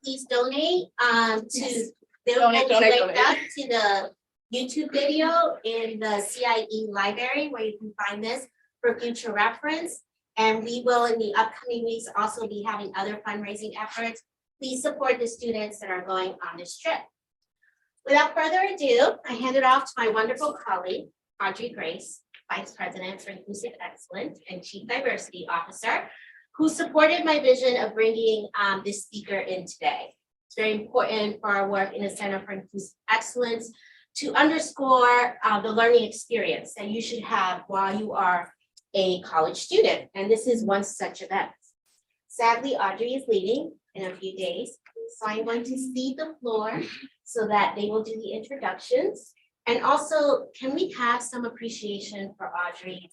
please donate to Donate. up to the YouTube video in the CIE library where you can find this for future reference. And we will in the upcoming weeks also be having other fundraising efforts. Please support the students that are going on this trip. Without further ado, I hand it off to my wonderful colleague, Audrey Grace, Vice President for Inclusive Excellence and Chief Diversity Officer, who supported my vision of bringing this speaker in today. It's very important for our work in the Center for Inclusive Excellence to underscore the learning experience that you should have while you are a college student. And this is one such event. Sadly, Audrey is leaving in a few days, so I'm going to cede the floor so that they will do the introductions. And also, can we have some appreciation for Audrey?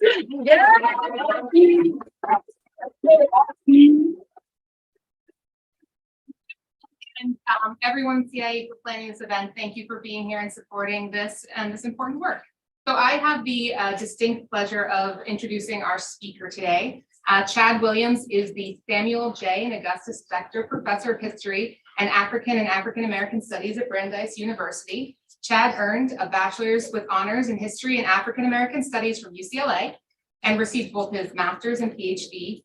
And everyone at CIE for planning this event, thank you for being here and supporting this and this important work. So I have the distinct pleasure of introducing our speaker today. Chad Williams is the Samuel J. and Augustus Spector Professor of History and African American Studies at Brandeis University. Chad earned a bachelor's with honors in history and African American Studies from UCLA and received both his master's and PhD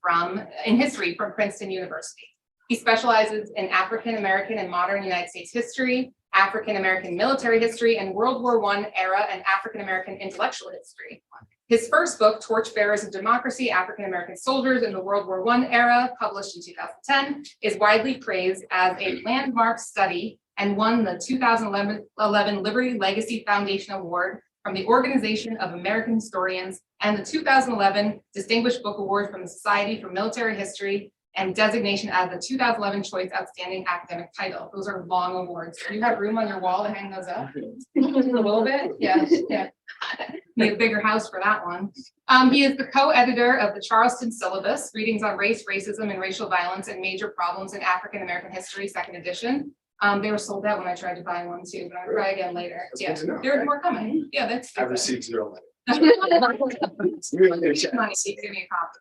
in history from Princeton University. He specializes in African American and modern United States history, African American military history, and World War I era and African American intellectual history. His first book, Torchbearers of Democracy, African American Soldiers in the World War I era, published in 2010, is widely praised as a landmark study and won the 2011 Liberty Legacy Foundation Award from the Organization of American Historians and the 2011 Distinguished Book Award from the Society for Military History and designation as the 2011 Choice Outstanding Academic Title. Those are long awards. Do you have room on your wall to hang those up? A little bit? Yeah. Need a bigger house for that one. He is the co-editor of the Charleston Syllabus, Readings on Race, Racism, and Racial Violence and Major Problems in African American History, 2nd edition. They were sold out when I tried to buy one too, but I'll try again later. Yeah, there's more coming. Yeah, that's. I've received 0 Money, give me a copy.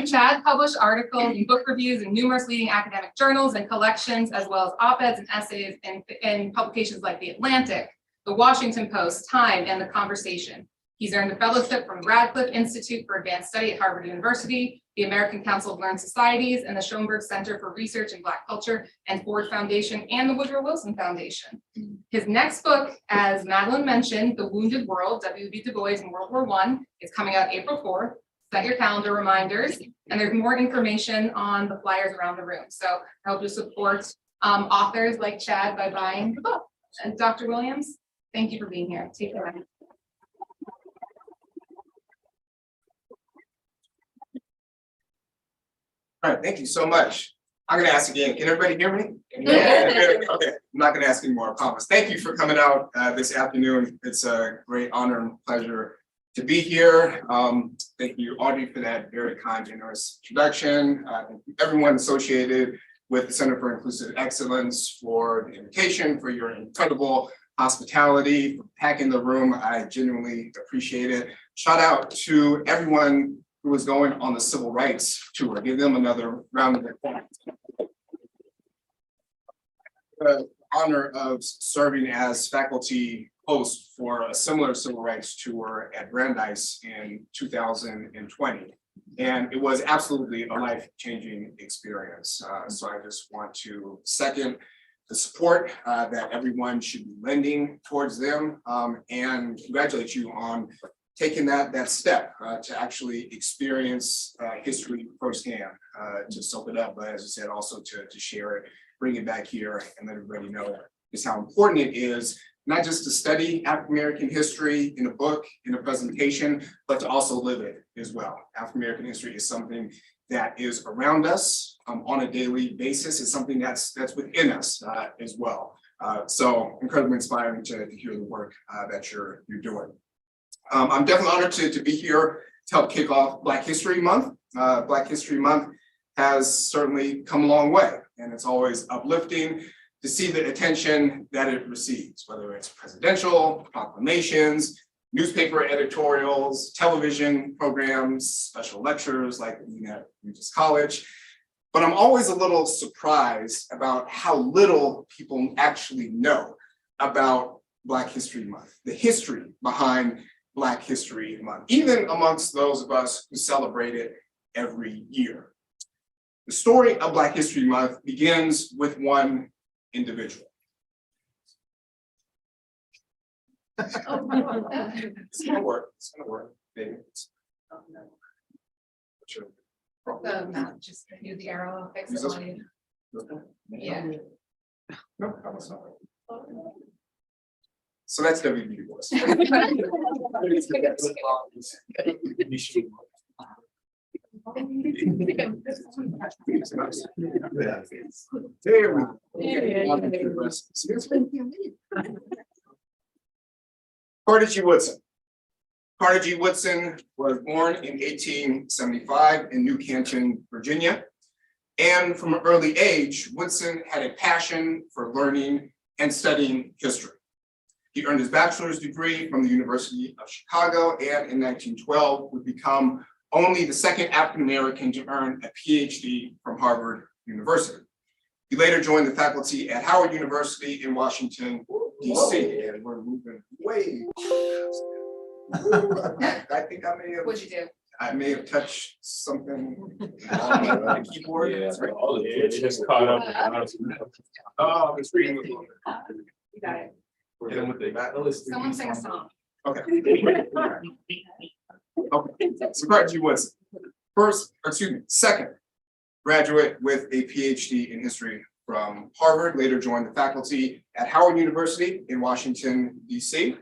Chad published articles and book reviews in numerous leading academic journals and collections, as well as op-eds and essays in publications like The Atlantic, The Washington Post, Time, and The Conversation. He's earned a fellowship from Radcliffe Institute for Advanced Study at Harvard University, the American Council of Learned Societies, and the Schoenberg Center for Research in Black Culture and Ford Foundation, and the Woodrow Wilson Foundation. His next book, as Madeline mentioned, The Wounded World, W.E.B. DuBois in World War I, is coming out April 4th. Set your calendar reminders, and there's more information on the flyers around the room. So help you support authors like Chad by buying the book. And Dr. Williams, thank you for being here. Take care. All right, thank you so much. I'm gonna ask again, can everybody hear me? Yeah. Okay, I'm not gonna ask anymore, I promise. Thank you for coming out this afternoon. It's a great honor and pleasure to be here. Thank you, Audrey, for that very kind, generous introduction. Thank you everyone associated with the Center for Inclusive Excellence for the invitation, for your incredible hospitality, for packing the room. I genuinely appreciate it. Shout out to everyone who was going on the civil rights tour. Give them another round of applause. The honor of serving as faculty host for a similar civil rights tour at Brandeis in 2020. And it was absolutely a life-changing experience. So I just want to second the support that everyone should be lending towards them, and congratulate you on taking that step to actually experience history firsthand, to soak it up, but as I said, also to share it, bring it back here and let everybody know just how important it is, not just to study African-American history in a book, in a presentation, but to also live it as well. African-American history is something that is around us on a daily basis. It's something that's within us as well. So incredibly inspiring to hear the work that you're doing. I'm definitely honored to be here to help kick off Black History Month. Black History Month has certainly come a long way, and it's always uplifting to see the attention that it receives, whether it's presidential proclamations, newspaper editorials, television programs, special lectures like at Regis College. But I'm always a little surprised about how little people actually know about Black History Month, the history behind Black History Month, even amongst those of us who celebrate it every year. The story of Black History Month begins with one individual. It's gonna work, baby. Sure. The map, just use the arrow, fix it on you. Yeah. No, that was not. So that's W.E.B. DuBois. There we go. Carter G. Woodson. Carter G. Woodson was born in 1875 in New Canton, Virginia. And from an early age, Woodson had a passion for learning and studying history. He earned his bachelor's degree from the University of Chicago, and in 1912 would become only the second African-American to earn a PhD from Harvard University. He later joined the faculty at Howard University in Washington, D.C. And we're moving way. I think I may have. What'd you do? I may have touched something on the keyboard. Yeah, all the kids just caught up. Oh, it's reading. You got it. We're done with the. Someone sing a song. Okay. Okay, so Carter G. Woodson, second graduate with a PhD in history from Harvard, later joined the faculty at Howard University in Washington, D.C.,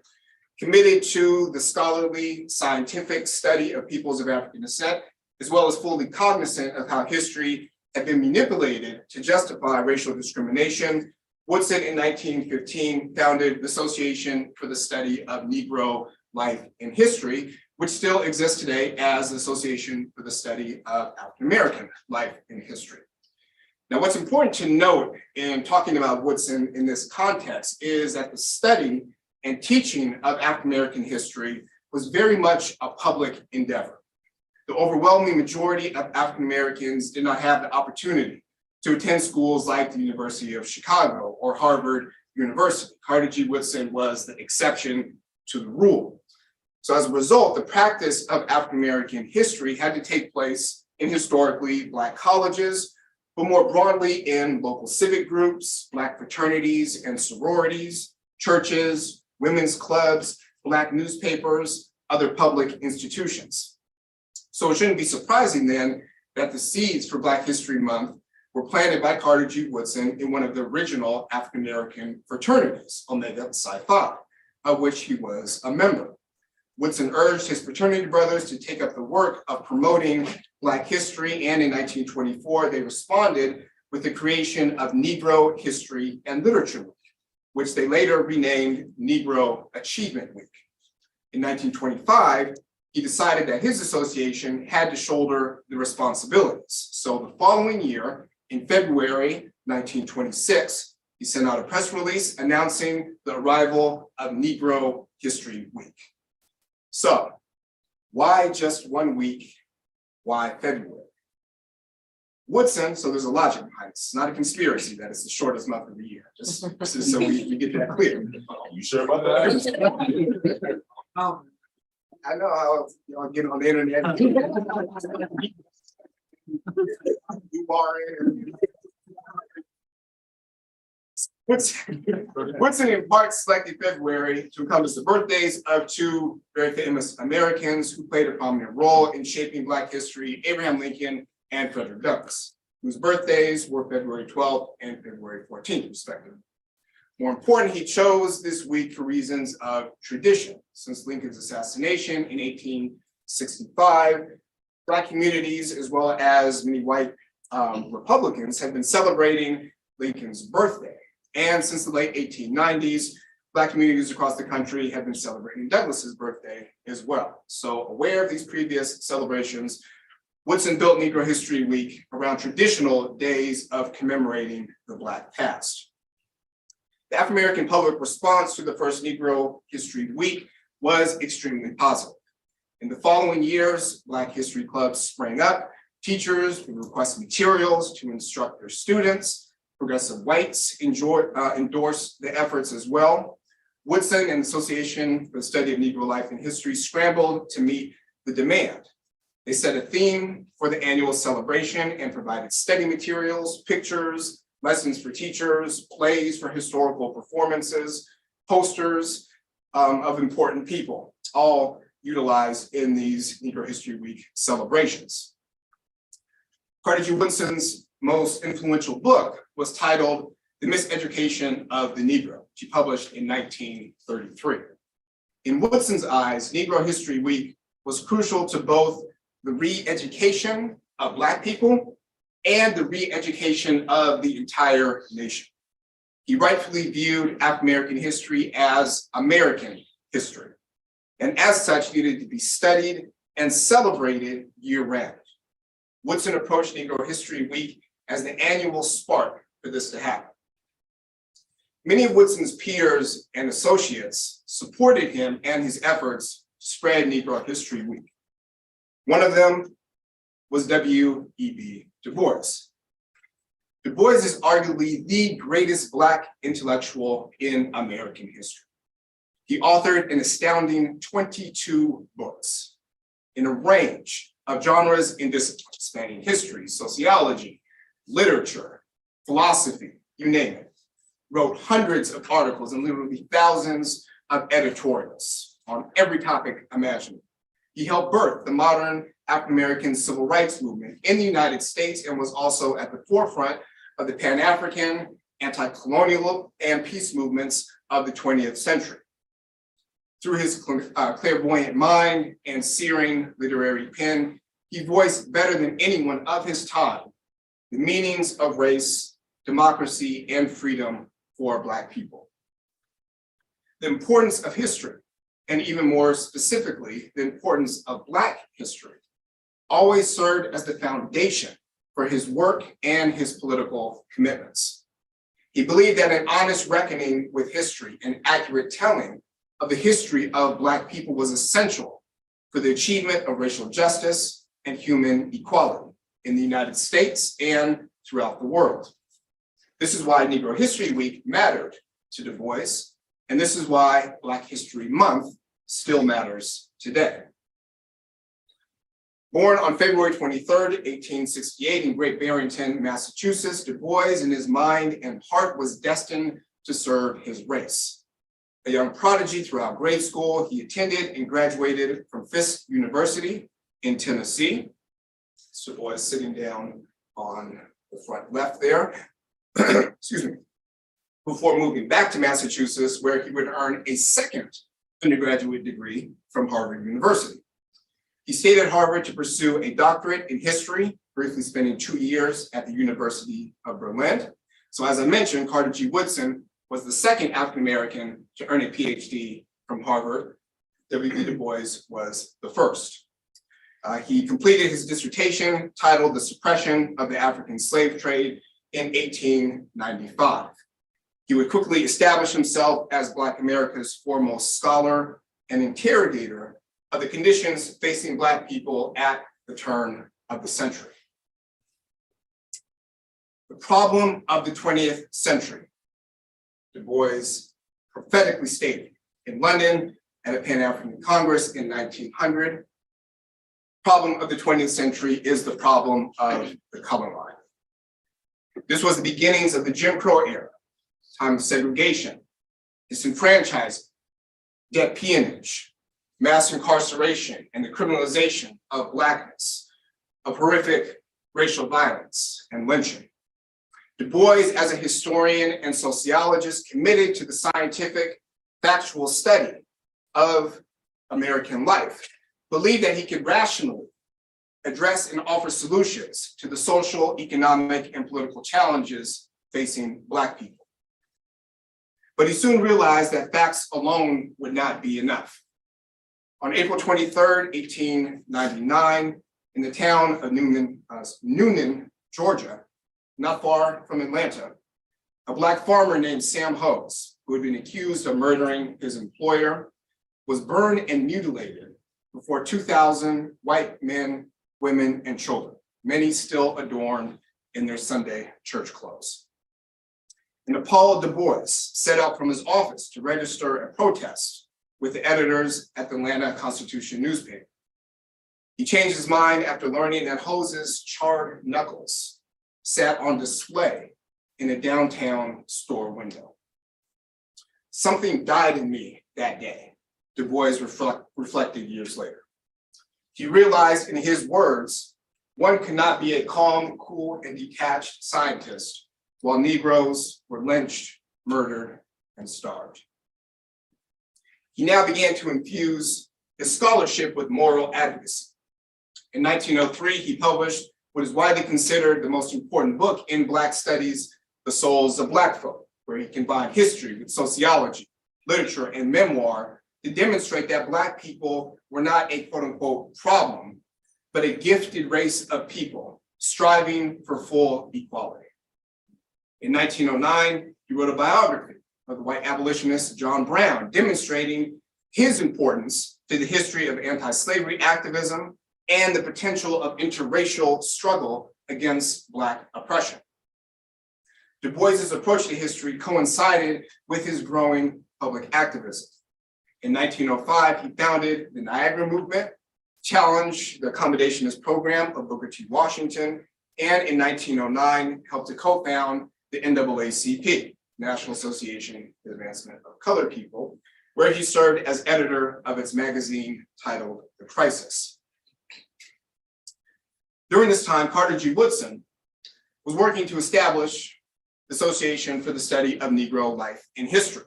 committed to the scholarly scientific study of peoples of African descent, as well as fully cognizant of how history had been manipulated to justify racial discrimination. Woodson in 1915 founded the Association for the Study of Negro Life and History, which still exists today as the Association for the Study of African American Life and History. Now, what's important to note in talking about Woodson in this context is that the study and teaching of African American history was very much a public endeavor. The overwhelming majority of African Americans did not have the opportunity to attend schools like the University of Chicago or Harvard University. Carter G. Woodson was the exception to the rule. So as a result, the practice of African American history had to take place in historically Black colleges, but more broadly in local civic groups, Black fraternities and sororities, churches, women's clubs, Black newspapers, other public institutions. So it shouldn't be surprising then that the seeds for Black History Month were planted by Carter G. Woodson in one of the original African American fraternities, Omega Psi Phi, of which he was a member. Woodson urged his fraternity brothers to take up the work of promoting Black history, and in 1924, they responded with the creation of Negro History and Literature Week, which they later renamed Negro Achievement Week. In 1925, he decided that his association had to shoulder the responsibilities. So the following year, in February 1926, he sent out a press release announcing the arrival of Negro History Week. So why just 1 week? Why February? Woodson, so there's a logic behind this. It's not a conspiracy that it's the shortest month of the year, just so we get that clear. You sure about that? I know how y'all get on the internet. Woodson in part selected February to encompass the birthdays of two very famous Americans who played a prominent role in shaping Black history, Abraham Lincoln and Frederick Douglass, whose birthdays were February 12th and February 14th, respectively. More important, he chose this week for reasons of tradition. Since Lincoln's assassination in 1865, Black communities, as well as many white Republicans, have been celebrating Lincoln's birthday. And since the late 1890s, Black communities across the country have been celebrating Douglass's birthday as well. So aware of these previous celebrations, Woodson built Negro History Week around traditional days of commemorating the Black past. The African-American public response to the first Negro History Week was extremely positive. In the following years, Black history clubs sprang up, Teachers would request materials to instruct their students. Progressive whites endorsed the efforts as well. Woodson and the Association for the Study of Negro Life and History scrambled to meet the demand. They set a theme for the annual celebration and provided study materials, pictures, lessons for teachers, plays for historical performances, posters of important people, all utilized in these Negro History Week celebrations. Carter G. Woodson's most influential book was titled The Miseducation of the Negro, which he published in 1933. In Woodson's eyes, Negro History Week was crucial to both the re-education of Black people and the re-education of the entire nation. He rightfully viewed African-American history as American history, and as such needed to be studied and celebrated year-round. Woodson approached Negro History Week as the annual spark for this to happen. Many of Woodson's peers and associates supported him and his efforts to spread Negro History Week. One of them was W.E.B. Du Bois. Du Bois is arguably the greatest Black intellectual in American history. He authored an astounding 22 books in a range of genres and disciplines spanning history, sociology, literature, philosophy, you name it. Wrote hundreds of articles and literally thousands of editorials on every topic imaginable. He helped birth the modern African-American civil rights movement in the United States and was also at the forefront of the Pan-African, anti-colonial, and peace movements of the 20th century. Through his clairvoyant mind and searing literary pen, he voiced better than anyone of his time the meanings of race, democracy, and freedom for Black people. The importance of history, and even more specifically, the importance of Black history, always served as the foundation for his work and his political commitments. He believed that an honest reckoning with history and accurate telling of the history of Black people was essential for the achievement of racial justice and human equality in the United States and throughout the world. This is why Negro History Week mattered to Du Bois, and this is why Black History Month still matters today. Born on February 23rd, 1868 in Great Barrington, Massachusetts, Du Bois in his mind and heart was destined to serve his race. A young prodigy throughout grade school, he attended and graduated from Fisk University in Tennessee. Du Bois sitting down on the front left there, excuse me, before moving back to Massachusetts, where he would earn a second undergraduate degree from Harvard University. He stayed at Harvard to pursue a doctorate in history, briefly spending 2 years at the University of Berlin. So as I mentioned, Carter G. Woodson was the second African-American to earn a PhD from Harvard. W.E.B. Du Bois was the first. He completed his dissertation titled The Suppression of the African Slave Trade in 1895. He would quickly establish himself as Black America's foremost scholar and interrogator of the conditions facing Black people at the turn of the century. The problem of the 20th century, Du Bois prophetically stated in London at a Pan-African Congress in 1900, problem of the 20th century is the problem of the color line. This was the beginnings of the Jim Crow era, time of segregation, disenfranchisement, debt peonage, mass incarceration, and the criminalization of Blackness, of horrific racial violence and lynching. Du Bois, as a historian and sociologist committed to the scientific, factual study of American life, believed that he could rationally address and offer solutions to the social, economic, and political challenges facing Black people. But he soon realized that facts alone would not be enough. On April 23rd, 1899, in the town of Noonan, Georgia, not far from Atlanta, a Black farmer named Sam Hose, who had been accused of murdering his employer, was burned and mutilated before 2,000 white men, women, and children, many still adorned in their Sunday church clothes. And Paul DuBois set out from his office to register a protest with the editors at the Atlanta Constitution newspaper. He changed his mind after learning that Hose's charred knuckles sat on display in a downtown store window. Something died in me that day, DuBois reflected years later. He realized in his words, one could not be a calm, cool, and detached scientist while Negroes were lynched, murdered, and starved. He now began to infuse his scholarship with moral advocacy. In 1903, he published what is widely considered the most important book in Black studies, The Souls of Black Folk, where he combined history with sociology, literature, and memoir to demonstrate that Black people were not a quote unquote problem, but a gifted race of people striving for full equality. In 1909, he wrote a biography of the white abolitionist John Brown, demonstrating his importance to the history of anti-slavery activism and the potential of interracial struggle against Black oppression. Du Bois's approach to history coincided with his growing public activism. In 1905, he founded the Niagara Movement, challenged the accommodationist program of Booker T. Washington, and in 1909, helped to co-found the NAACP, National Association for the Advancement of Colored People, where he served as editor of its magazine titled The Crisis. During this time, Carter G. Woodson was working to establish the Association for the Study of Negro Life and History.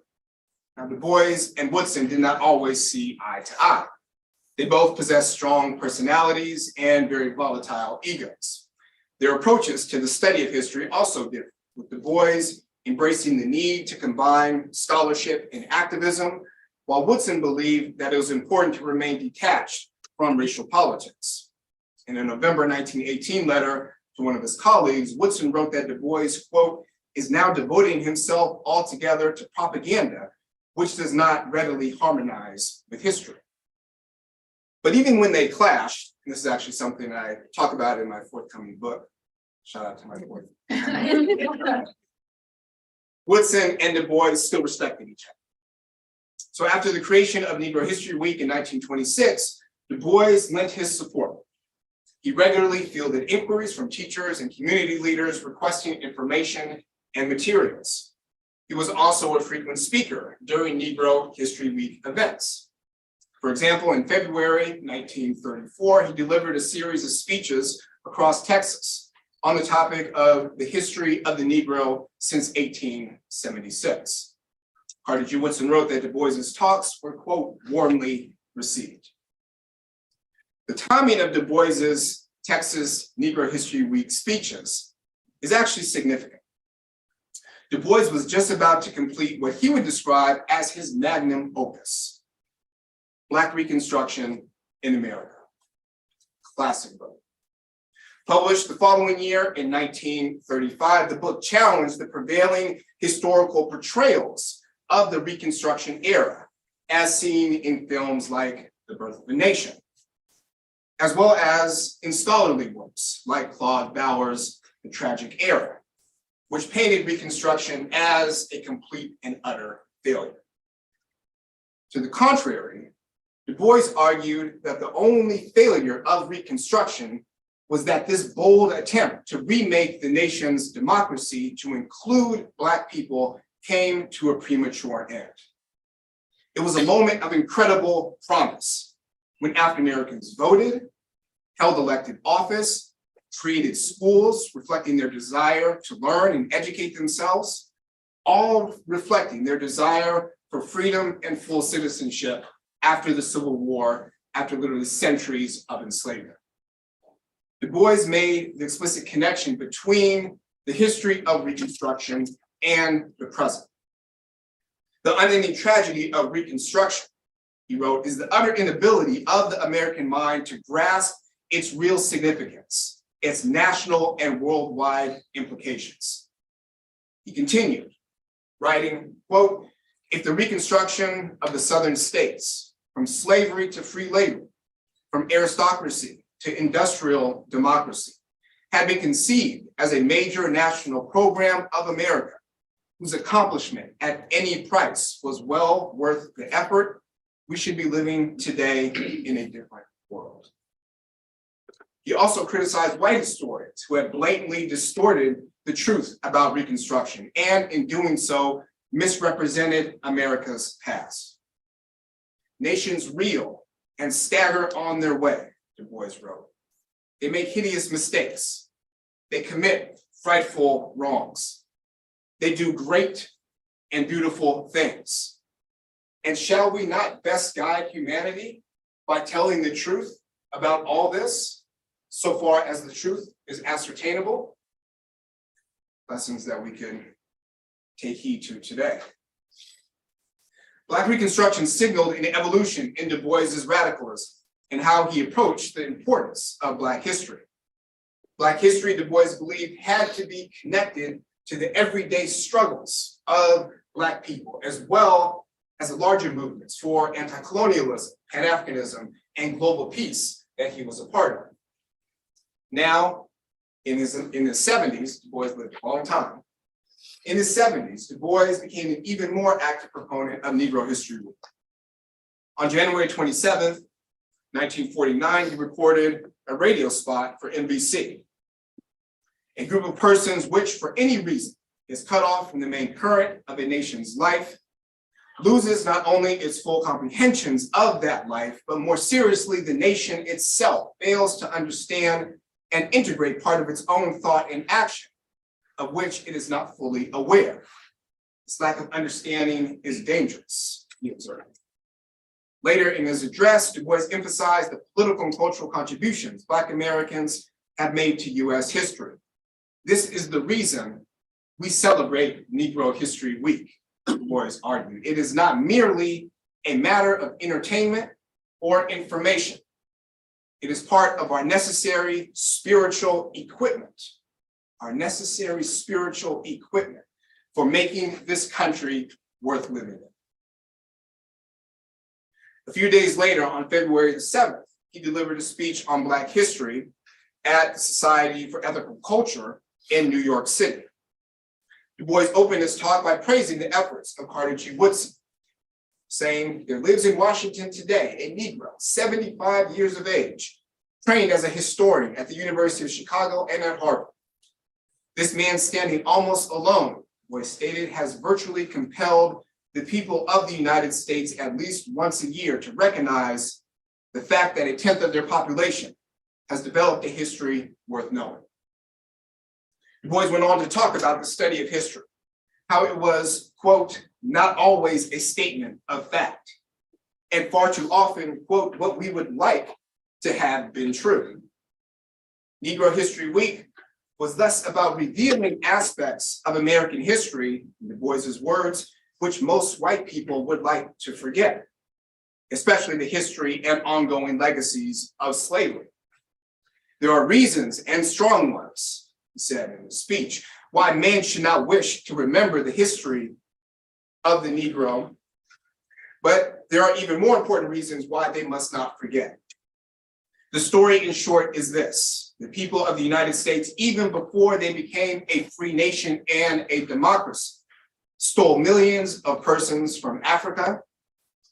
Now, Du Bois and Woodson did not always see eye to eye. They both possessed strong personalities and very volatile egos. Their approaches to the study of history also differed, with Du Bois embracing the need to combine scholarship and activism, while Woodson believed that it was important to remain detached from racial politics. In a November 1918 letter to one of his colleagues, Woodson wrote that Du Bois, quote, is now devoting himself altogether to propaganda, which does not readily harmonize with history. But even when they clashed, and this is actually something I talk about in my forthcoming book, shout out to my fourth. Woodson and Du Bois still respected each other. So after the creation of Negro History Week in 1926, Du Bois lent his support. He regularly fielded inquiries from teachers and community leaders requesting information and materials. He was also a frequent speaker during Negro History Week events. For example, in February 1934, he delivered a series of speeches across Texas on the topic of the history of the Negro since 1876. Carter G. Woodson wrote that Du Bois's talks were, quote, warmly received. The timing of Du Bois's Texas Negro History Week speeches is actually significant. Du Bois was just about to complete what he would describe as his magnum opus, Black Reconstruction in America, classic book. Published the following year in 1935, the book challenged the prevailing historical portrayals of the Reconstruction era, as seen in films like The Birth of a Nation, as well as in scholarly works like Claude Bauer's The Tragic Era, which painted Reconstruction as a complete and utter failure. To the contrary, Du Bois argued that the only failure of Reconstruction was that this bold attempt to remake the nation's democracy to include Black people came to a premature end. It was a moment of incredible promise when African Americans voted, held elected office, created schools reflecting their desire to learn and educate themselves, all reflecting their desire for freedom and full citizenship after the Civil War, after literally centuries of enslavement. Du Bois made the explicit connection between the history of Reconstruction and the present. The unending tragedy of Reconstruction, he wrote, is the utter inability of the American mind to grasp its real significance, its national and worldwide implications. He continued, writing, quote, if the reconstruction of the Southern states, from slavery to free labor, from aristocracy to industrial democracy, had been conceived as a major national program of America, whose accomplishment at any price was well worth the effort, we should be living today in a different world. He also criticized white historians who had blatantly distorted the truth about Reconstruction and in doing so misrepresented America's past. Nations reel and stagger on their way, Du Bois wrote. They make hideous mistakes. They commit frightful wrongs. They do great and beautiful things. And shall we not best guide humanity by telling the truth about all this, so far as the truth is ascertainable? Lessons that we can take heed to today. Black Reconstruction signaled an evolution in Du Bois's radicalism and how he approached the importance of Black history. Black history, Du Bois believed, had to be connected to the everyday struggles of Black people, as well as the larger movements for anti-colonialism, Pan-Africanism, and global peace that he was a part of. Now, in his 70s, Du Bois lived a long time. In his 70s, Du Bois became an even more active proponent of Negro History Week. On January 27th, 1949, he recorded a radio spot for NBC. A group of persons which, for any reason, is cut off from the main current of a nation's life, loses not only its full comprehensions of that life, but more seriously, the nation itself fails to understand and integrate part of its own thought and action, of which it is not fully aware. This lack of understanding is dangerous, he observed. Later in his address, Du Bois emphasized the political and cultural contributions Black Americans have made to US history. This is the reason we celebrate Negro History Week, Du Bois argued. It is not merely a matter of entertainment or information. It is part of our necessary spiritual equipment, for making this country worth living in. A few days later, on February the 7th, he delivered a speech on Black history at the Society for Ethical Culture in New York City. Du Bois opened his talk by praising the efforts of Carter G. Woodson, saying, "There lives in Washington today a Negro, 75 years of age, trained as a historian at the University of Chicago and at Harvard. This man, standing almost alone," Bois stated, "has virtually compelled the people of the United States at least once a year to recognize the fact that a tenth of their population has developed a history worth knowing." Du Bois went on to talk about the study of history, how it was, quote, "not always a statement of fact, and far too often, quote, what we would like to have been true." Negro History Week was thus about revealing aspects of American history, in Du Bois's words, which most white people would like to forget, especially the history and ongoing legacies of slavery. "There are reasons, and strong ones," he said in his speech, "why men should not wish to remember the history of the Negro, but there are even more important reasons why they must not forget. The story, in short, is this: the people of the United States, even before they became a free nation and a democracy, stole millions of persons from Africa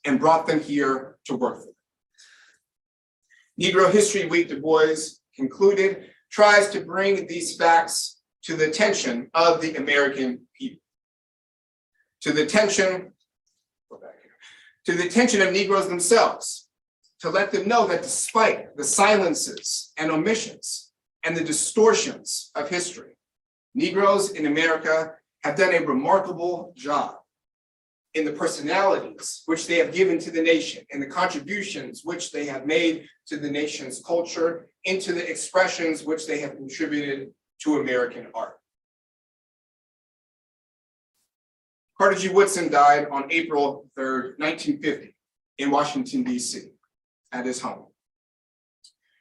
and brought them here to work for them." Negro History Week, Du Bois concluded, tries to bring these facts to the attention of the American people, to the attention of Negroes themselves, to let them know that despite the silences and omissions and the distortions of history, Negroes in America have done a remarkable job in the personalities which they have given to the nation and the contributions which they have made to the nation's culture, into the expressions which they have contributed to American art. Carter G. Woodson died on April 3rd, 1950 in Washington, D.C. at his home.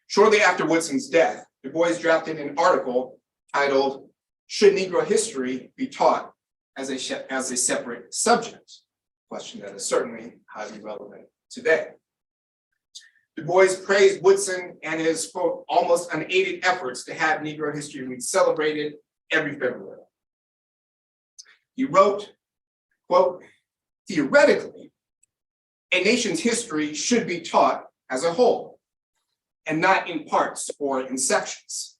Shortly after Woodson's death, Du Bois drafted an article titled, "Should Negro History be Taught as a Separate Subject?" A question that is certainly highly relevant today. Du Bois praised Woodson and his, quote, almost unaided efforts to have Negro History Week celebrated every February. He wrote, quote, theoretically, a nation's history should be taught as a whole and not in parts or in sections.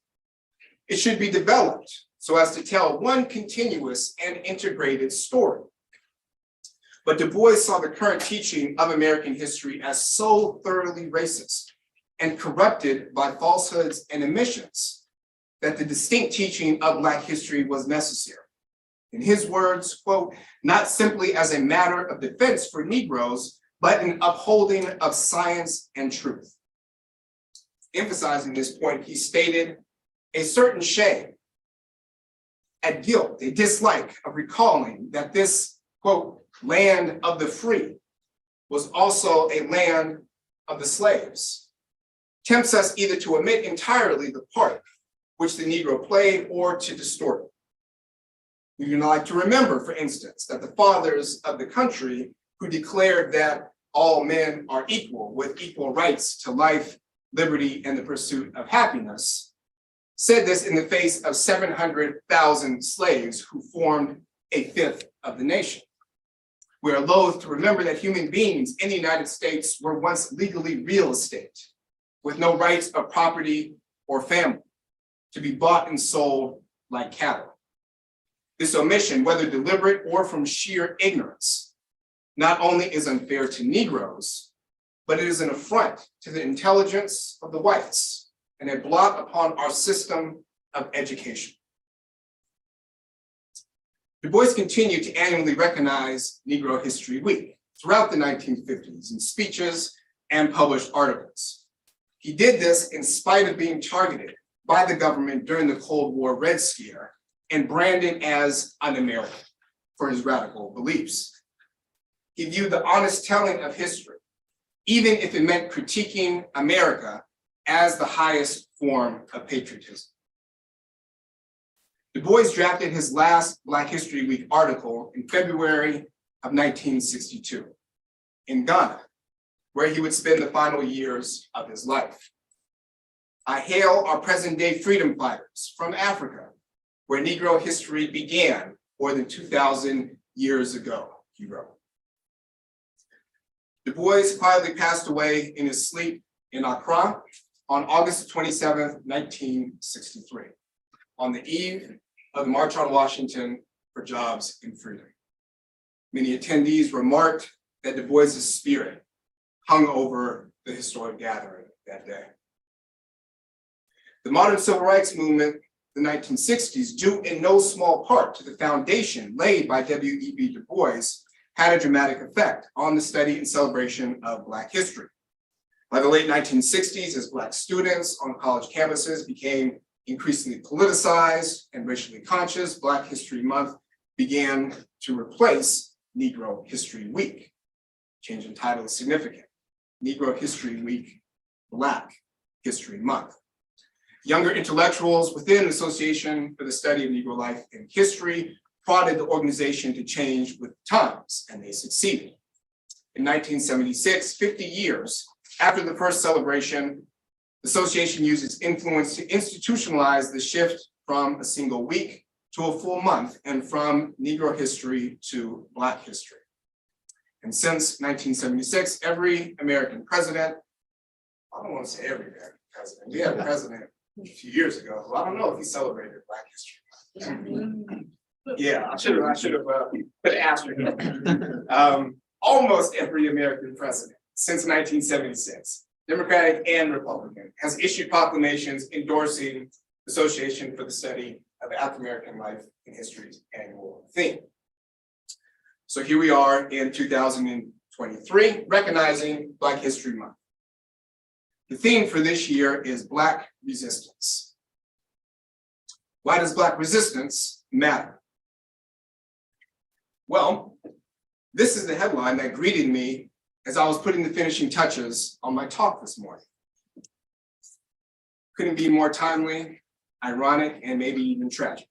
It should be developed so as to tell one continuous and integrated story. But Du Bois saw the current teaching of American history as so thoroughly racist and corrupted by falsehoods and omissions that the distinct teaching of Black history was necessary. In his words, quote, not simply as a matter of defense for Negroes, but an upholding of science and truth. Emphasizing this point, he stated, a certain shame, a guilt, a dislike of recalling that this, quote, land of the free was also a land of the slaves, tempts us either to omit entirely the part which the Negro played or to distort it. We do not like to remember, for instance, that the fathers of the country who declared that all men are equal with equal rights to life, liberty, and the pursuit of happiness, said this in the face of 700,000 slaves who formed a fifth of the nation. We are loath to remember that human beings in the United States were once legally real estate, with no rights of property or family, to be bought and sold like cattle. This omission, whether deliberate or from sheer ignorance, not only is unfair to Negroes, but it is an affront to the intelligence of the whites and a blot upon our system of education. Du Bois continued to annually recognize Negro History Week throughout the 1950s in speeches and published articles. He did this in spite of being targeted by the government during the Cold War Red Scare and branded as un-American for his radical beliefs. He viewed the honest telling of history, even if it meant critiquing America, as the highest form of patriotism. Du Bois drafted his last Black History Week article in February of 1962 in Ghana, where he would spend the final years of his life. I hail our present-day freedom fighters from Africa, where Negro history began more than 2,000 years ago, he wrote. Du Bois quietly passed away in his sleep in Accra on August 27, 1963, on the eve of the March on Washington for Jobs and Freedom. Many attendees remarked that Du Bois's spirit hung over the historic gathering that day. The modern civil rights movement, the 1960s, due in no small part to the foundation laid by W.E.B. Du Bois, had a dramatic effect on the study and celebration of Black history. By the late 1960s, as Black students on college campuses became increasingly politicized and racially conscious, Black History Month began to replace Negro History Week. Change in title is significant. Negro History Week, Black History Month. Younger intellectuals within the Association for the Study of Negro Life and History prodded the organization to change with times, and they succeeded. In 1976, 50 years after the first celebration, the association used its influence to institutionalize the shift from a single week to a full month and from Negro history to Black history. And since 1976, every American president, I don't want to say every American president, we had a president a few years ago, who I don't know if he celebrated Black History Month. Yeah, I should have put an asterisk. Almost every American president since 1976, Democratic and Republican, has issued proclamations endorsing the Association for the Study of African American Life and History's annual theme. So here we are in 2023, recognizing Black History Month. The theme for this year is Black resistance. Why does Black resistance matter? Well, this is the headline that greeted me as I was putting the finishing touches on my talk this morning. Couldn't be more timely, ironic, and maybe even tragic.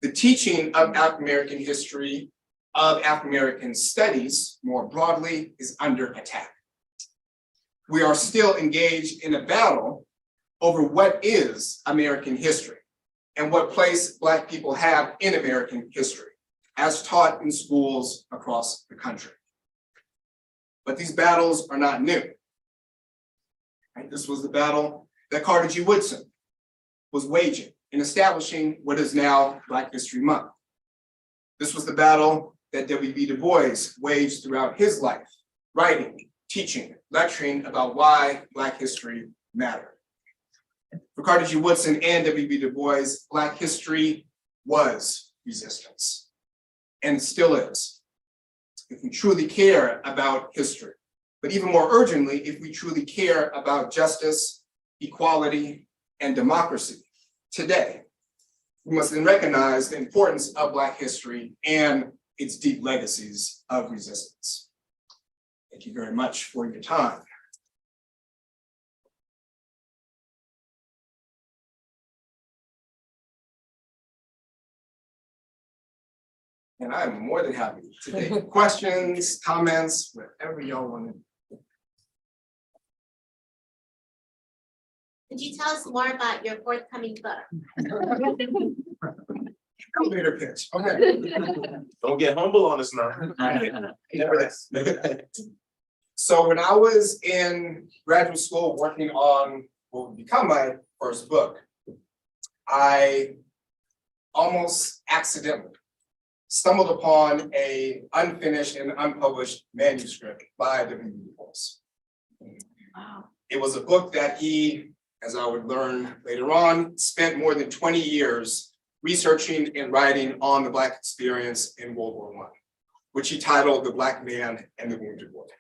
The teaching of African American history, of African American studies more broadly, is under attack. we are still engaged in a battle over what is American history and what place Black people have in American history, as taught in schools across the country. But these battles are not new. Right? This was the battle that Carter G. Woodson was waging in establishing what is now Black History Month. This was the battle that W.E.B. DuBois waged throughout his life, writing, teaching, lecturing about why Black history mattered. For Carter G. Woodson and W.E.B. DuBois, Black history was resistance, and still is. If we truly care about history, but even more urgently, if we truly care about justice, equality, and democracy today, we must then recognize the importance of Black history and its deep legacies of resistance. Thank you very much for your time. And I'm more than happy to take questions, comments, whatever y'all want to. Could you tell us more about your forthcoming book? Elevator pitch, okay. Don't get humble on us now. Never this. So when I was in graduate school working on what would become my first book, I almost accidentally stumbled upon a unfinished and unpublished manuscript by W.E.B. DuBois. Wow. It was a book that he, as I would learn later on, spent more than 20 years researching and writing on the Black experience in World War I, which he titled The Black Man and the Wounded Warrior.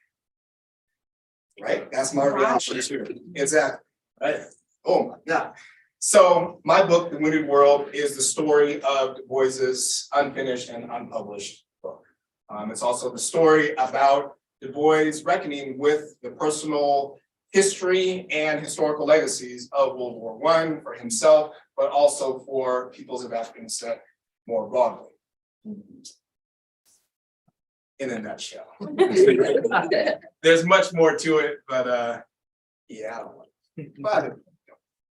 Right? That's my reaction to it. Exactly. Right. Oh my God. So my book, The Wounded World, is the story of Du Bois's unfinished and unpublished book. It's also the story about Du Bois reckoning with the personal history and historical legacies of World War I for himself, but also for peoples of African descent more broadly. In a nutshell. There's much more to it, but yeah, I don't want to. But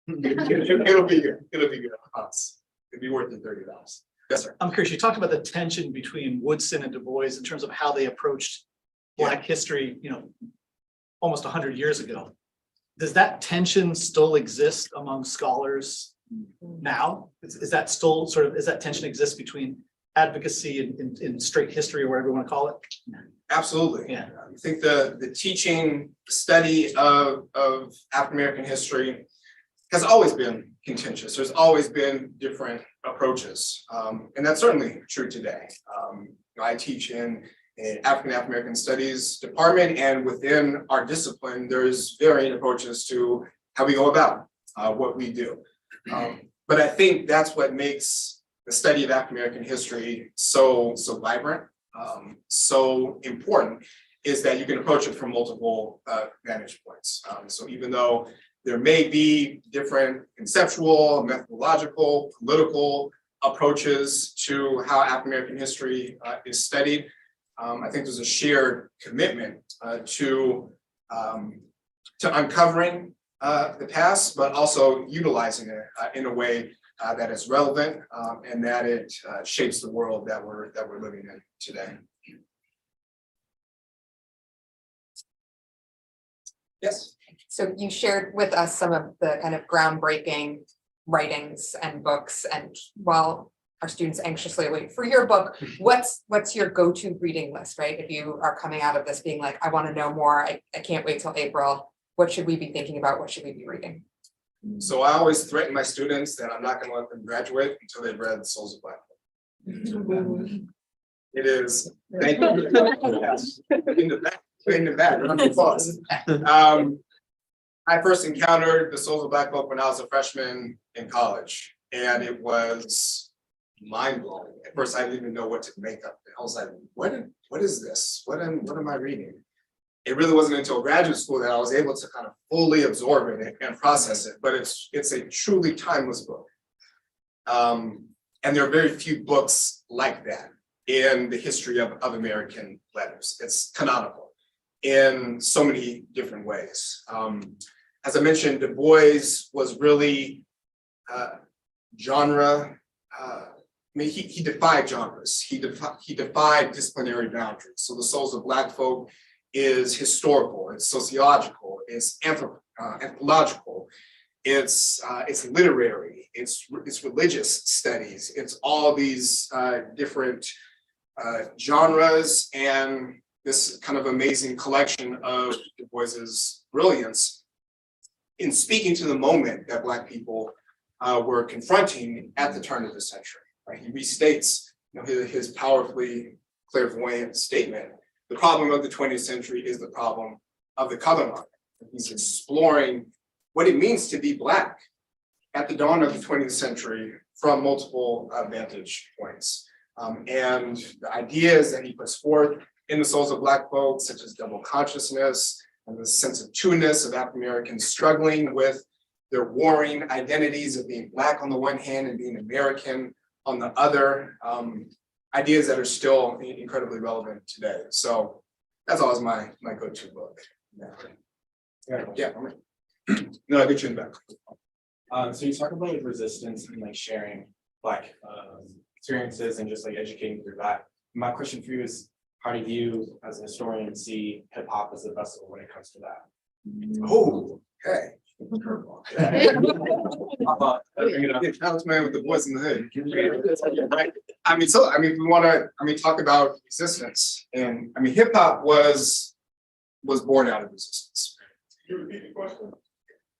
it'll be good. It'll be good. It'll be worth the $30. Yes, sir. I'm curious, you talked about the tension between Woodson and Du Bois in terms of how they approached Black history, almost 100 years ago. Does that tension still exist among scholars now? Is that still is that tension exist between advocacy and straight history or whatever you want to call it? Absolutely. Yeah. I think the teaching, study of African American history has always been contentious. There's always been different approaches. And that's certainly true today. I teach in an African American Studies department, and within our discipline, there's varying approaches to how we go about what we do. But I think that's what makes the study of African American history so vibrant, so important, is that you can approach it from multiple vantage points. So even though there may be different conceptual, methodological, political approaches to how African American history is studied, I think there's a shared commitment to uncovering the past, but also utilizing it in a way that is relevant and that it shapes the world that we're living in today. Yes. So you shared with us some of the kind of groundbreaking writings and books, and while our students anxiously wait for your book, what's your go-to reading list, right? If you are coming out of this being like, I want to know more, I can't wait till April, what should we be thinking about? What should we be reading? So I always threaten my students that I'm not going to let them graduate until they've read Souls of Black Folk. It is, thank you. Yes. In the back, round of applause. I first encountered the Souls of Black Folk when I was a freshman in college, and it was mind-blowing. At first, I didn't even know what to make of it. I was like, what is this? What am I reading? It really wasn't until graduate school that I was able to kind of fully absorb it and process it, but it's a truly timeless book. And there are very few books like that in the history of American letters. It's canonical. in so many different ways. As I mentioned, Du Bois was really genre. I mean, he defied genres. He defied disciplinary boundaries. So the Souls of Black Folk is historical, it's sociological, it's anthropological, it's literary, it's religious studies, it's all these different genres and this kind of amazing collection of Du Bois's brilliance in speaking to the moment that Black people were confronting at the turn of the century. Right? He restates, his powerfully clairvoyant statement. The problem of the 20th century is the problem of the color line. He's exploring what it means to be Black at the dawn of the 20th century from multiple vantage points. And the ideas that he puts forth in the Souls of Black Folk, such as double consciousness and the sense of two-ness of African Americans struggling with their warring identities of being Black on the one hand and being American on the other, ideas that are still incredibly relevant today. So that's always my go-to book. Yeah. No, I get you in the back. So you talk about resistance and like sharing Black experiences and just like educating through that. My question for you is, how do you, as a historian, see hip hop as a vessel when it comes to that? Oh, okay. Talisman with the voice in the hood. If we want to, talk about resistance, and hip hop was born out of resistance. Can you repeat the question?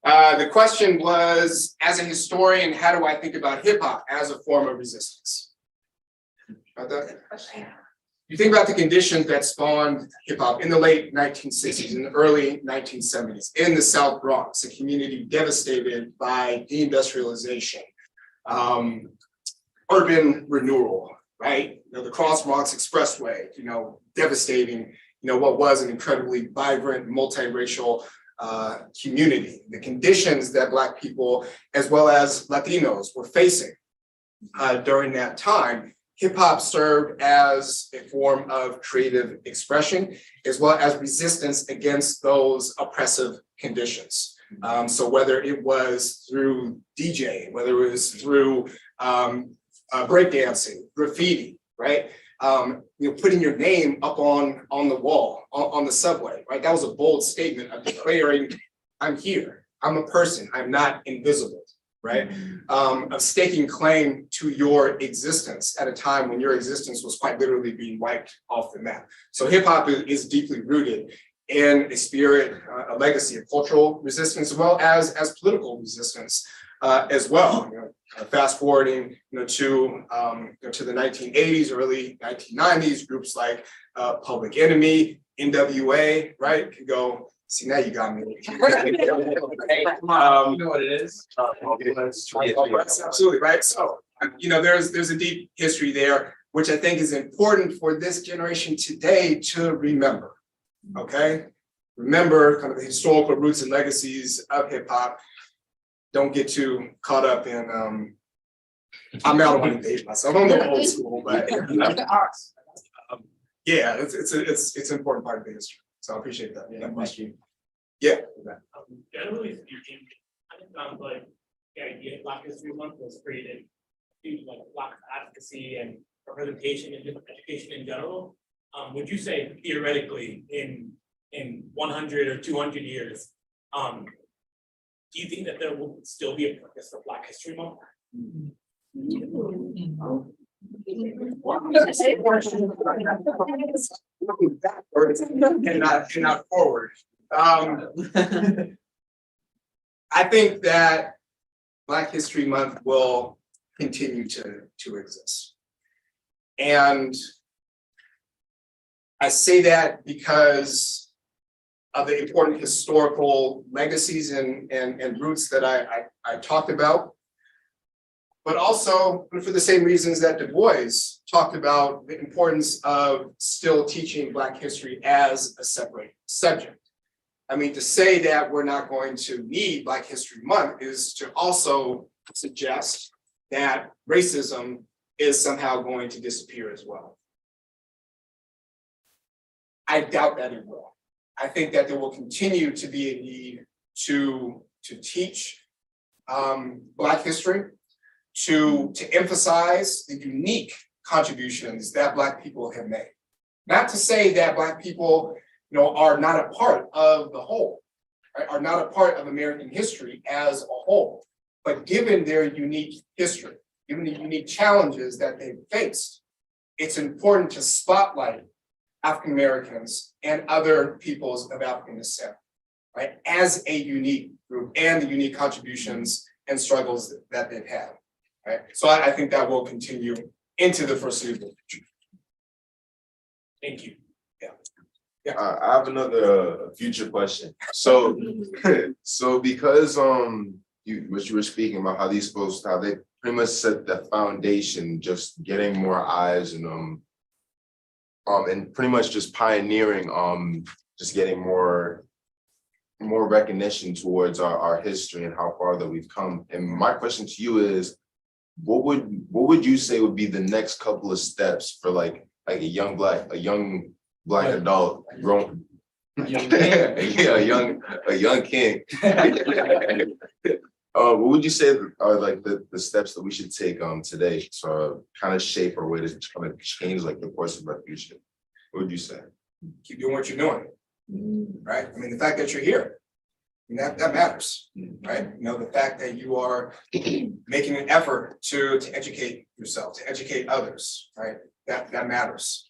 The question was, as a historian, how do I think about hip hop as a form of resistance? About that? You think about the conditions that spawned hip hop in the late 1960s and the early 1970s in the South Bronx, a community devastated by deindustrialization, urban renewal, right? The Cross Bronx Expressway, devastating, what was an incredibly vibrant, multiracial community. The conditions that Black people, as well as Latinos, were facing during that time. Hip hop served as a form of creative expression, as well as resistance against those oppressive conditions. So whether it was through DJing, whether it was through breakdancing, graffiti, right? Putting your name up on the wall, on the subway, right? That was a bold statement of declaring, I'm here, I'm a person, I'm not invisible. Right? Of staking claim to your existence at a time when your existence was quite literally being wiped off the map. So hip hop is deeply rooted in a spirit, a legacy of cultural resistance, as well as political resistance as well. Fast forwarding to the 1980s, early 1990s, groups like Public Enemy, NWA, right? Could go. See, now you got me. You know what it is? Absolutely, right? So, there's a deep history there, which I think is important for this generation today to remember, okay? Remember kind of the historical roots and legacies of hip hop. Don't get too caught up in, I'm out on date myself, I'm the old school, but yeah, it's an important part of the history. So I appreciate that. Yeah, thank you. Yeah. Generally speaking, it sounds like the idea of Black History Month was created due to like Black advocacy and representation and education in general. Would you say theoretically in 100 or 200 years, do you think that there will still be a purpose for Black History Month? Backwards and not forward. I think that Black History Month will continue to exist. And I say that because of the important historical legacies and roots that I talked about, but also for the same reasons that Du Bois talked about the importance of still teaching Black history as a separate subject. To say that we're not going to need Black History Month is to also suggest that racism is somehow going to disappear as well. I doubt that it will. I think that there will continue to be a need to teach Black history, to emphasize the unique contributions that Black people have made. Not to say that Black people, are not a part of the whole, right? Are not a part of American history as a whole, but given their unique history, given the unique challenges that they've faced, it's important to spotlight African Americans and other peoples of African descent, right, as a unique group and the unique contributions and struggles that they've had, right? So I think that will continue into the foreseeable future. Thank you. I have another future question. So, so because what you were speaking about how these folks, how they pretty much set the foundation, just getting more eyes and pretty much just pioneering just getting more recognition towards our history and how far that we've come. And my question to you is, what would you say would be the next couple of steps for like a young Black adult grown yeah, a young king. What would you say are like the steps that we should take today to kind of shape our way to kind of change like the course of our future? What would you say? Keep doing what you're doing, right? I mean, the fact that you're here, that matters, right? The fact that you are making an effort to educate yourself, to educate others, right? That matters.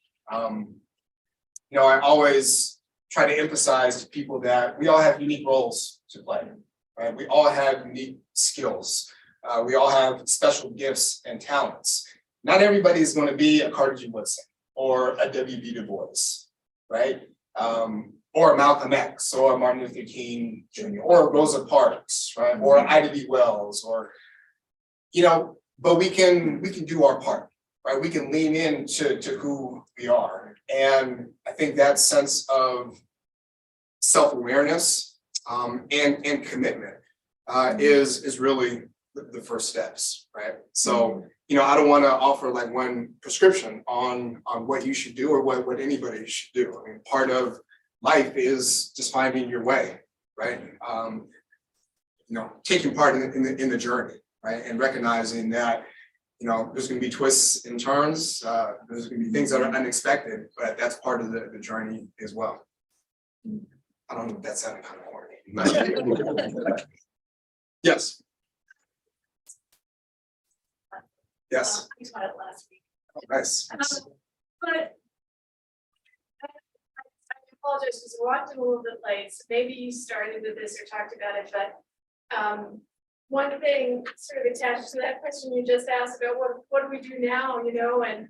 I always try to emphasize to people that we all have unique roles to play, right? We all have unique skills. We all have special gifts and talents. Not everybody is going to be a Carter G. Woodson or a W.E.B. DuBois, right? Or Malcolm X or Martin Luther King Jr. or Rosa Parks, right? Or Ida B. Wells, or, but we can do our part, right? We can lean into who we are. And I think that sense of self-awareness and commitment is really the first steps, right? So, I don't want to offer like one prescription on what you should do or what anybody should do. I mean, part of life is just finding your way, right? Taking part in the journey, right? And recognizing that there's going to be twists and turns. There's going to be things that are unexpected, but that's part of the journey as well. I don't know if that sounded kind of corny. Yes. Yes. We taught it last week. Oh, nice. But I apologize because I walked in a little bit late, so maybe you started with this or talked about it, but one thing sort of attached to that question you just asked about what do we do now, and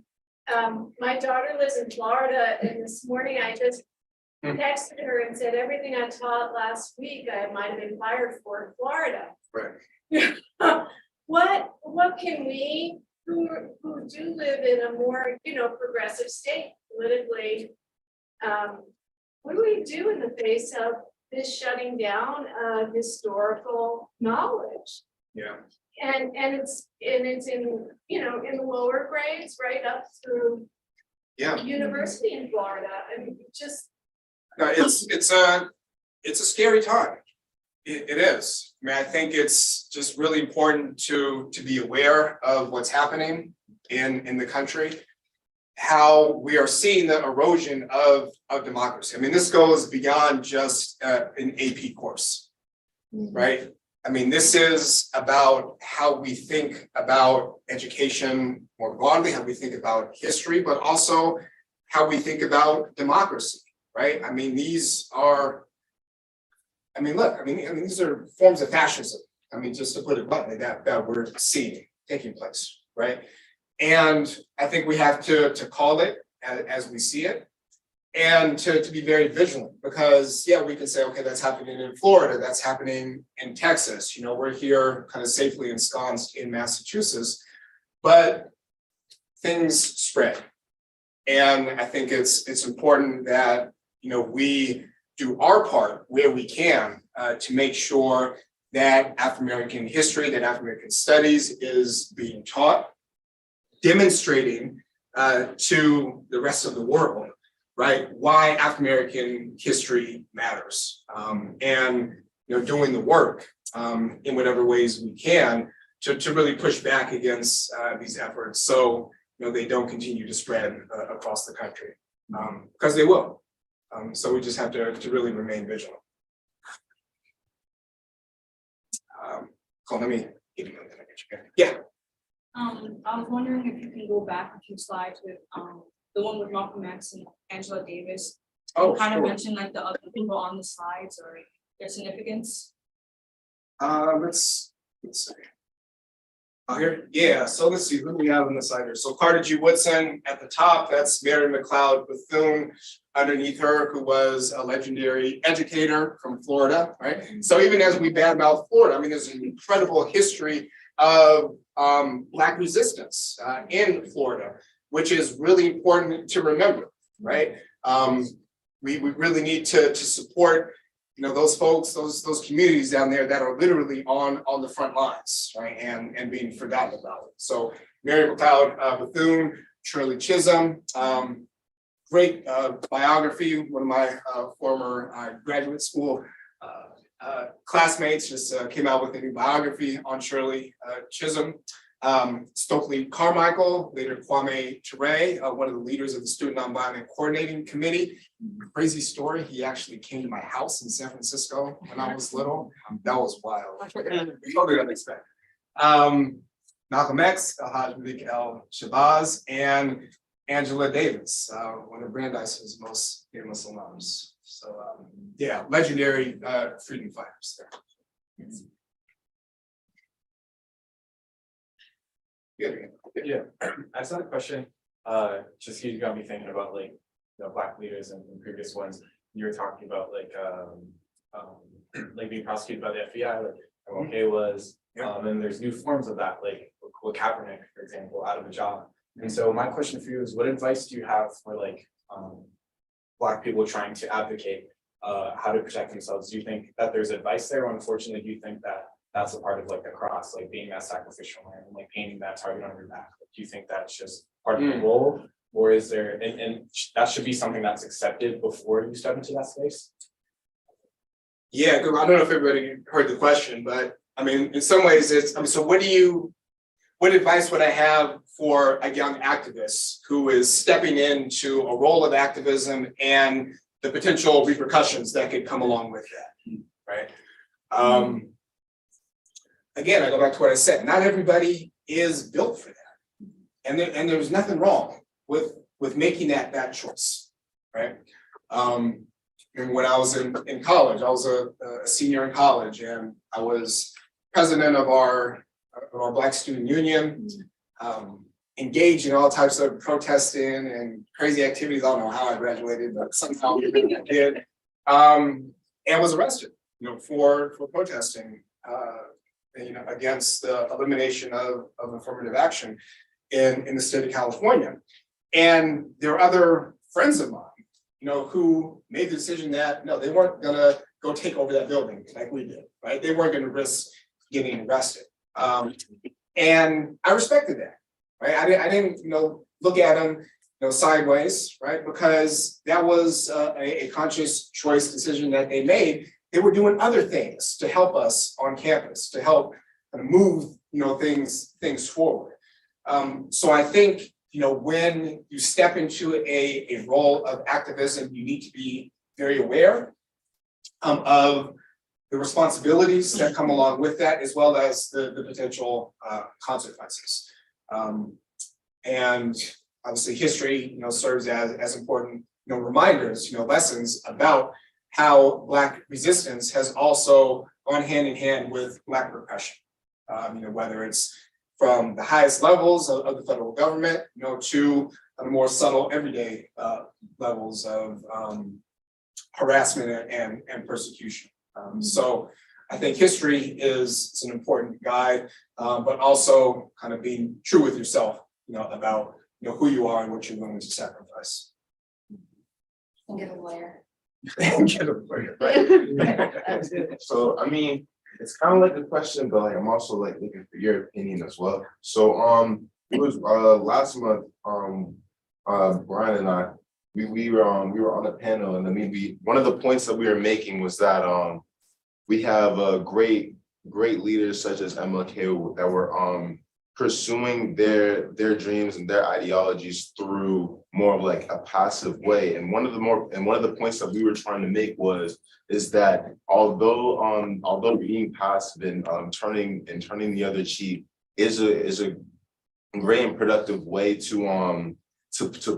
my daughter lives in Florida, and this morning I just texted her and said everything I taught last week I might have been fired for in Florida. Right. What can we who do live in a more progressive state politically, what do we do in the face of this shutting down of historical knowledge? Yeah. And it's in in the lower grades right up through university in Florida. I mean, just No, it's a scary time. It is. I mean, I think it's just really important to be aware of what's happening in the country, how we are seeing the erosion of democracy. I mean, this goes beyond just an AP course, right? I mean, this is about how we think about education more broadly, how we think about history, but also how we think about democracy, right? I mean, these are, these are forms of fascism. I mean, just to put it bluntly, that we're seeing taking place, right? And I think we have to call it as we see it, and to be very vigilant, because we can say, okay, that's happening in Florida, that's happening in Texas, we're here kind of safely ensconced in Massachusetts, but things spread. And I think it's important that we do our part where we can to make sure that African American history, that African American studies is being taught, demonstrating to the rest of the world right, why African American history matters. And doing the work in whatever ways we can to really push back against these efforts, so they don't continue to spread across the country, because they will. So we just have to really remain vigilant. Cool, let me give you a minute. Yeah. I was wondering if you can go back a few slides with, the one with Malcolm X and Angela Davis. Oh, Kind of sure. mention like the other people on the slides or their significance. Let's see. Oh, here, yeah, so let's see, who do we have on the side here? So Carter G. Woodson at the top, that's Mary McLeod Bethune underneath her, who was a legendary educator from Florida, right? So even as we badmouth Florida, I mean, there's an incredible history of Black resistance in Florida, which is really important to remember, right? We really need to support those folks, those communities down there that are literally on the front lines, right? And being forgotten about. So Mary McLeod Bethune, Shirley Chisholm, great biography. One of my former graduate school classmates just came out with a new biography on Shirley Chisholm. Stokely Carmichael, later Kwame Ture, one of the leaders of the Student Nonviolent Coordinating Committee. Crazy story, he actually came to my house in San Francisco when I was little. That was wild. Totally unexpected. Malcolm X, Alhaji Malik El Shabazz, and Angela Davis, one of Brandeis's most famous alums. So yeah, legendary freedom fighters there. Yeah, I just had a question. Just you got me thinking about like Black leaders and previous ones. You were talking about like being prosecuted by the FBI, like MLK was, and there's new forms of that, like with Kaepernick, for example, out of a job. And so my question for you is, what advice do you have for like Black people trying to advocate how to protect themselves? Do you think that there's advice there, or unfortunately, do you think that that's a part of like the cross, like being that sacrificial lamb and like painting that target on your back? Do you think that's just part of the role, or is there, and that should be something that's accepted before you step into that space? Yeah, I don't know if everybody heard the question, but I mean, in some ways it's, so what advice would I have for a young activist who is stepping into a role of activism and the potential repercussions that could come along with that, right? Again, I go back to what I said, not everybody is built for that. And there's nothing wrong with making that choice, right? And when I was in college, I was a senior in college, and I was president of our Black Student Union, engaged in all types of protesting and crazy activities. I don't know how I graduated, but somehow I did. And was arrested, for protesting, against the elimination of affirmative action in the state of California. And there are other friends of mine, who made the decision that no, they weren't gonna go take over that building like we did, right? They weren't gonna risk getting arrested. And I respected that, right? I didn't, look at them, sideways, right? Because that was a conscious choice decision that they made. They were doing other things to help us on campus, to help kind of move, things forward. So I think, when you step into a role of activism, you need to be very aware of the responsibilities that come along with that, as well as the potential consequences. And obviously history, serves as important, reminders, lessons about how Black resistance has also gone hand in hand with Black repression. Whether it's from the highest levels of the federal government, to the more subtle everyday levels of harassment and persecution. So I think history is an important guide, but also kind of being true with yourself, about who you are and what you're willing to sacrifice. And get a lawyer. Get a lawyer, right? So, I mean, it's kind of like a question, but like I'm also like looking for your opinion as well. So, it was last month, Brian and I we were on a panel, and I mean, one of the points that we were making was that we have great leaders such as MLK that were pursuing their dreams and their ideologies through more of like a passive way. And one of the points that we were trying to make is that although being passive and turning the other cheek is a great and productive way to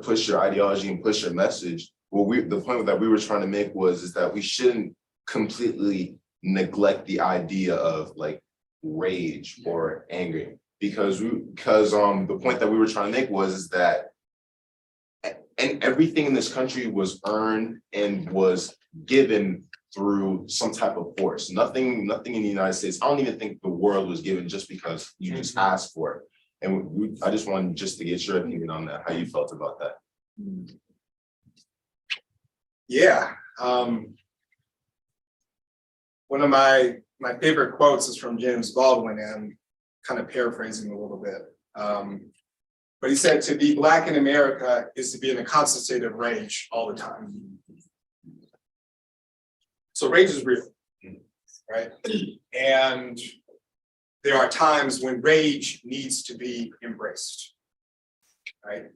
push your ideology and push your message. The point that we were trying to make is that we shouldn't completely neglect the idea of like rage or anger, because the point that we were trying to make is that and everything in this country was earned and was given through some type of force. Nothing in the United States, I don't even think the world was given just because you just asked for it. And I just wanted just to get your opinion on that, how you felt about that. Yeah. One of my favorite quotes is from James Baldwin, and I'm kind of paraphrasing a little bit. But he said, "To be Black in America is to be in a constant state of rage all the time." So rage is real, right? And there are times when rage needs to be embraced, right?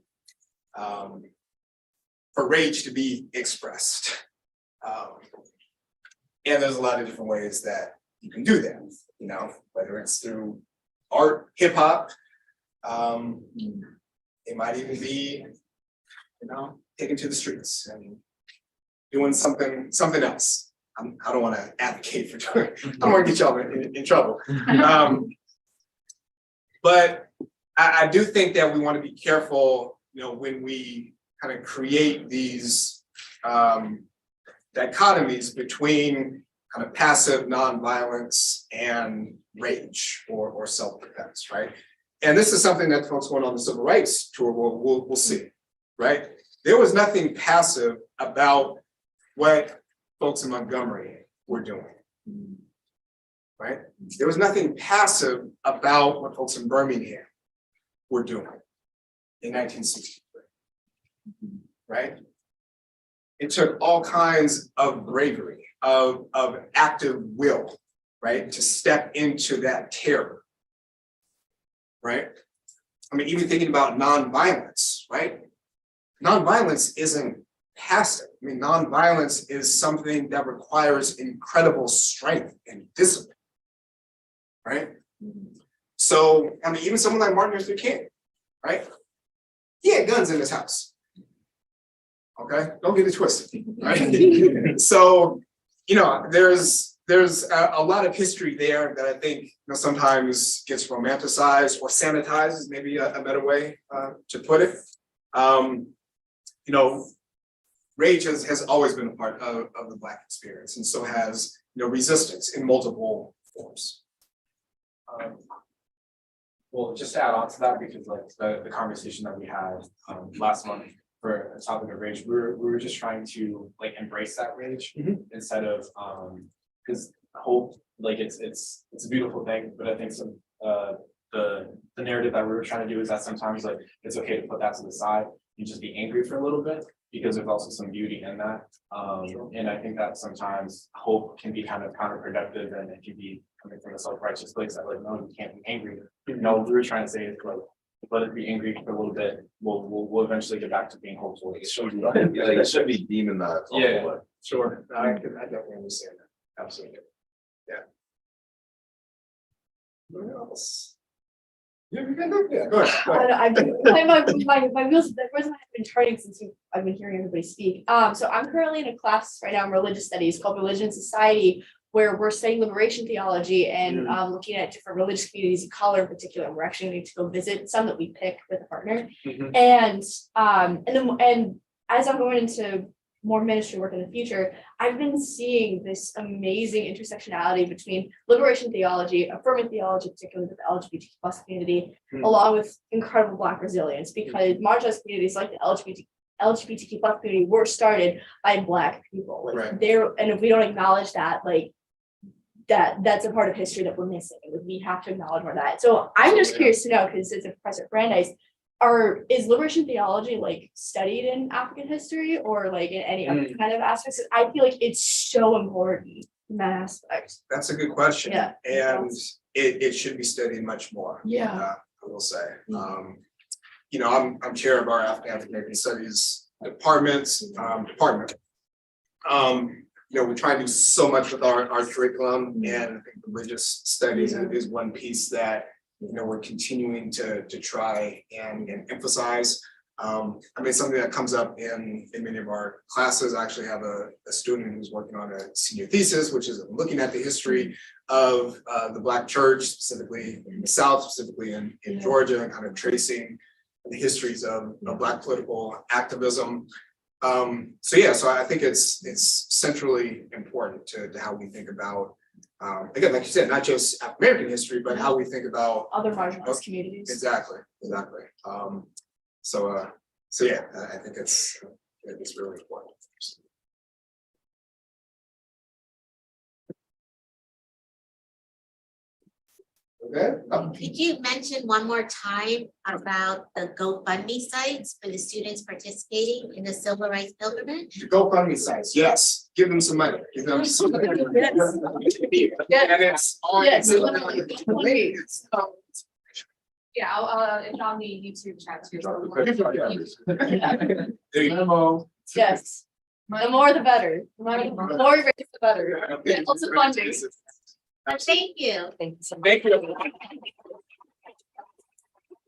For rage to be expressed. And there's a lot of different ways that you can do that, you know, whether it's through art, hip hop. It might even be, you know, taken to the streets and doing something else. I don't want to advocate for doing, I don't want to get y'all in trouble. But I do think that we want to be careful, you know, when we kind of create these dichotomies between kind of passive nonviolence and rage or self-defense, right? And this is something that folks going on the civil rights tour will see, right? There was nothing passive about what folks in Montgomery were doing, right? There was nothing passive about what folks in Birmingham were doing in 1963, right? It took all kinds of bravery, of active will, right? To step into that terror, right? I mean, even thinking about nonviolence, right? Nonviolence isn't passive. I mean, nonviolence is something that requires incredible strength and discipline, right? So, I mean, even someone like Martin Luther King, right? He had guns in his house. Okay, don't get it twisted, right? So, you know, there's a lot of history there that I think, you know, sometimes gets romanticized or sanitized is maybe a better way to put it. You know, rage has always been a part of the Black experience, and so has, you know, resistance in multiple forms. Well, just to add on to that, because like the conversation that we had last month for a topic of rage, we were just trying to like embrace that rage instead of because hope, like it's a beautiful thing, but I think the narrative that we were trying to do is that sometimes like it's okay to put that to the side and just be angry for a little bit, because there's also some beauty in that. And I think that sometimes hope can be kind of counterproductive, and it can be coming from a self-righteous place that like, no, you can't be angry. No, we were trying to say is like, let it be angry for a little bit. We'll eventually get back to being hopeful. It should be demonized. Yeah, Sure, I definitely understand that. Absolutely. Yeah. What else? Yeah, go ahead. My wheels, the reason I've been turning since I've been hearing everybody speak. So I'm currently in a class right now in religious studies called Religion and Society, where we're studying liberation theology and looking at different religious communities of color in particular. We're actually going to go visit some that we pick with a partner. And as I'm going into more ministry work in the future, I've been seeing this amazing intersectionality between liberation theology, affirming theology, particularly with the LGBT plus community, along with incredible Black resilience, because marginalized communities like the LGBTQ plus community were started by Black people. Like Right. And if we don't acknowledge that, like that's a part of history that we're missing. Like, we have to acknowledge more of that. So I'm just curious to know, because it's a Professor Brandeis, is liberation theology like studied in African history or like in any other kind of aspects? I feel like it's so important in that aspect. That's a good question. Yeah. And it should be studied much more. Yeah. I will say. You know, I'm chair of our African American Studies department. You know, we try to do so much with our curriculum, and I think religious studies is one piece that, you know, we're continuing to try and emphasize. I mean, something that comes up in many of our classes. I actually have a student who's working on a senior thesis, which is looking at the history of the Black church, specifically in the South, specifically in Georgia, and kind of tracing the histories of Black political activism. So yeah, so I think it's centrally important to how we think about, again, like you said, not just African American history, but how we think about Other marginalized communities. exactly. So yeah, I think it's really important. Okay. Could you mention one more time about the GoFundMe sites for the students participating in the Civil Rights Pilgrimage? The GoFundMe sites, yes, give them some money, give them some money. Yes. And it's all. Yes. Yeah, it's on the YouTube chat too. There you go. Yes, the more the better, the more you raise, the better. Okay. Also funding. Thank you. Thank you so much. Thank you.